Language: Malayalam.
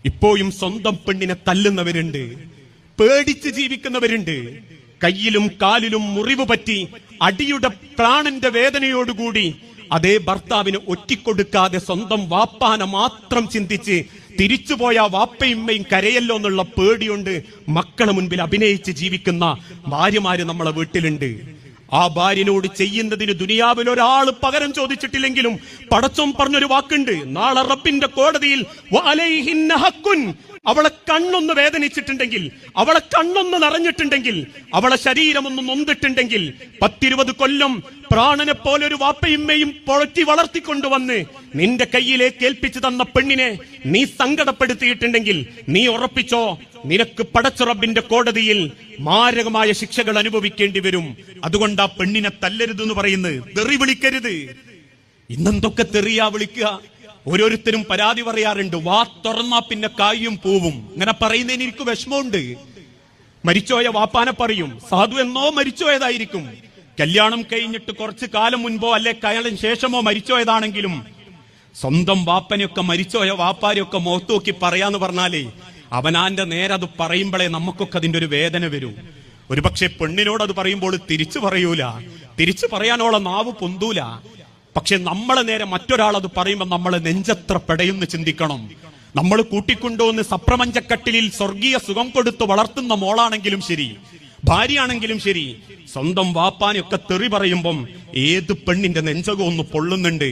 ഇപ്പോഴും സ്വന്തം പെണ്ണിനെ തല്ലുന്നവരുണ്ട്, പേടിച്ച് ജീവിക്കുന്നവരുണ്ട്. കയ്യിലും കാലിലും മുറിവ് പറ്റി അടിയുടെ പ്രാണന്റെ വേദനയോടുകൂടി അതേ ഭർത്താവിന് ഒറ്റിക്കൊടുക്കാതെ സ്വന്തം വാപ്പാനെ മാത്രം ചിന്തിച്ച് തിരിച്ചുപോയ വാപ്പയുമ്മയും കരയല്ലോ എന്നുള്ള പേടിയുണ്ട് മക്കളെ മുൻപിൽ അഭിനയിച്ച് ജീവിക്കുന്ന ഭാര്യമാര് നമ്മളെ വീട്ടിലുണ്ട്. ആ ഭാര്യനോട് ചെയ്യുന്നതിന് ദുനിയാവിൽ ഒരാൾ പകരം ചോദിച്ചിട്ടില്ലെങ്കിലും പടച്ചോൻ പറഞ്ഞൊരു വാക്കുണ്ട്, നാളെ റബ്ബിന്റെ കോടതിയിൽ അവളെ കണ്ണൊന്ന് വേദനിച്ചിട്ടുണ്ടെങ്കിൽ, അവളെ കണ്ണൊന്ന് നിറഞ്ഞിട്ടുണ്ടെങ്കിൽ, അവളെ ശരീരമൊന്ന് നൊന്നിട്ടുണ്ടെങ്കിൽ, 10-20 കൊല്ലം പ്രാണനെ പോലെ ഒരു വാപ്പയുമ്മയും പൊഴറ്റി വളർത്തിക്കൊണ്ടുവന്ന് നിന്റെ കയ്യിലേക്ക് ഏൽപ്പിച്ചു തന്ന പെണ്ണിനെ നീ സങ്കടപ്പെടുത്തിയിട്ടുണ്ടെങ്കിൽ നീ ഉറപ്പിച്ചോ, നിനക്ക് പടച്ച റബ്ബിന്റെ കോടതിയിൽ മാരകമായ ശിക്ഷകൾ അനുഭവിക്കേണ്ടി വരും. അതുകൊണ്ട് ആ പെണ്ണിനെ തല്ലരുത് എന്ന് പറയുന്നത്, തെറി വിളിക്കരുത്. ഇന്നെന്തൊക്കെ തെറിയാ വിളിക്കുക. ഓരോരുത്തരും പരാതി പറയാറുണ്ട്, വാ തുറന്നാ പിന്നെ കായും പൂവും. ഇങ്ങനെ പറയുന്നതിന് എനിക്ക് വിഷമമുണ്ട്. മരിച്ചോയ വാപ്പാനെ പറയും, സാധു എന്നോ മരിച്ചോയതായിരിക്കും, കല്യാണം കഴിഞ്ഞിട്ട് കുറച്ചു കാലം മുൻപോ അല്ലെ കാലം ശേഷമോ മരിച്ചോയതാണെങ്കിലും സ്വന്തം വാപ്പനെയൊക്കെ മരിച്ചോയ വാപ്പാരെയൊക്കെ മുഖത്ത് നോക്കി പറയാന്ന് പറഞ്ഞാലേ അവനാന്റെ നേരെ അത് പറയുമ്പോഴേ നമുക്കൊക്കെ അതിന്റെ ഒരു വേദന വരൂ. ഒരുപക്ഷെ പെണ്ണിനോട് അത് പറയുമ്പോൾ തിരിച്ചു പറയൂല, തിരിച്ചു പറയാനോളം നാവ് പൊന്തൂല. പക്ഷെ നമ്മളെ നേരെ മറ്റൊരാൾ അത് പറയുമ്പോൾ നമ്മളെ നെഞ്ചത്ര പെടയുന്ന് ചിന്തിക്കണം. നമ്മൾ കൂട്ടിക്കൊണ്ടുവന്ന് സപ്രപഞ്ചക്കട്ടിലിൽ സ്വർഗീയ സുഖം കൊടുത്ത് വളർത്തുന്ന മോളാണെങ്കിലും ശരി, ഭാര്യയാണെങ്കിലും ശരി, സ്വന്തം വാപ്പാനെയൊക്കെ തെറി പറയുമ്പം ഏത് പെണ്ണിന്റെ നെഞ്ചകം ഒന്ന് പൊള്ളുന്നുണ്ട്.